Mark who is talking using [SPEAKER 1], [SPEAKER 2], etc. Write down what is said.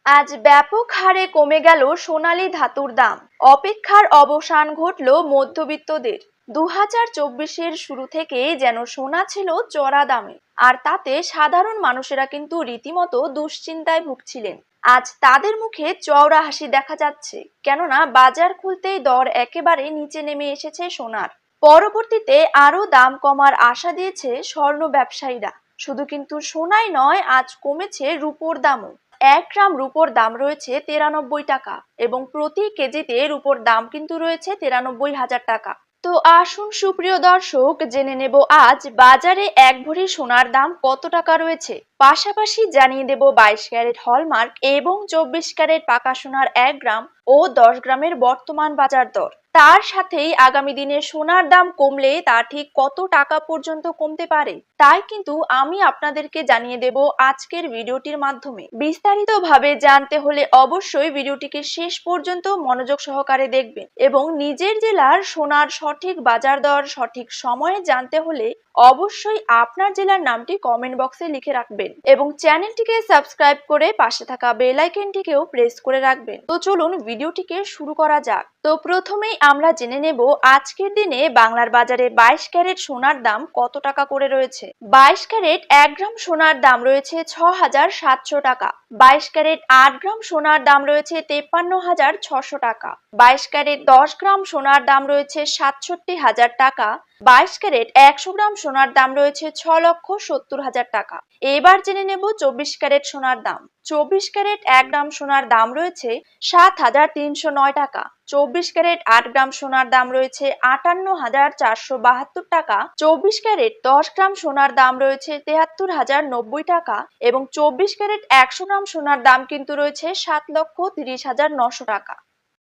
[SPEAKER 1] আজ ব্যাপক হারে কমে গেল সোনালী ধাতুর দাম। অপেক্ষার অবসান ঘটল মধ্যবিত্তদের। 2024-এর শুরু থেকে যেন সোনা ছিল চড়া দামে, আর তাতে সাধারণ মানুষেরা কিন্তু রীতিমতো দুশ্চিন্তায় ভুগছিলেন। আজ তাদের মুখে চওড়া হাসি দেখা যাচ্ছে, কেননা বাজার খুলতেই দর একেবারে নিচে নেমে এসেছে সোনার। পরবর্তীতে আরো দাম কমার আশা দিয়েছে স্বর্ণ ব্যবসায়ীরা। শুধু কিন্তু সোনাই নয়, আজ কমেছে রূপোর দামও। 1 গ্রাম রূপোর দাম রয়েছে 93 টাকা এবং প্রতি কেজিতে রূপোর দাম কিন্তু রয়েছে 93,000 টাকা। তো আসুন সুপ্রিয় দর্শক, জেনে নেব আজ বাজারে 1 ভরি সোনার দাম কত টাকা রয়েছে। পাশাপাশি জানিয়ে দেব 22 ক্যারেট হলমার্ক এবং 24 ক্যারেট পাকা সোনার 1 গ্রাম ও 10 গ্রামের বর্তমান বাজার দর। তার সাথেই আগামী দিনে সোনার দাম কমলে তা ঠিক কত টাকা পর্যন্ত কমতে পারে, তাই কিন্তু আমি আপনাদেরকে জানিয়ে দেব আজকের ভিডিওটির মাধ্যমে। বিস্তারিতভাবে জানতে হলে অবশ্যই ভিডিওটিকে শেষ পর্যন্ত মনোযোগ সহকারে দেখবেন এবং নিজের জেলার সোনার সঠিক বাজার দর সঠিক সময়ে জানতে হলে অবশ্যই আপনার জেলার নামটি কমেন্ট বক্সে লিখে রাখবেন এবং চ্যানেলটিকে সাবস্ক্রাইব করে পাশে থাকা বেল আইকনটিকেও প্রেস করে রাখবেন। তো চলুন ভিডিওটিকে শুরু করা যাক। তো প্রথমেই আমরা জেনে নেব আজকের দিনে বাংলার বাজারে 22 ক্যারেট সোনার দাম কত টাকা করে রয়েছে। 22 ক্যারেট 1 গ্রাম সোনার দাম রয়েছে 6,700 টাকা। 22 ক্যারেট 8 গ্রাম সোনার দাম রয়েছে 53,600 টাকা। 22 ক্যারেট 10 গ্রাম সোনার দাম রয়েছে 67,000 টাকা। 22 ক্যারেট 100 গ্রাম সোনার দাম রয়েছে 6,70,000 টাকা। এবার জেনে নেব 24 ক্যারেট সোনার দাম। 24 ক্যারেট 1 গ্রাম সোনার দাম রয়েছে 7,309 টাকা। 24 ক্যারেট 8 গ্রাম সোনার দাম রয়েছে 58,472 টাকা। 24 ক্যারেট 10 গ্রাম সোনার দাম রয়েছে 73,090 টাকা এবং 24 ক্যারেট 100 গ্রাম সোনার দাম কিন্তু রয়েছে 7,30,900 টাকা।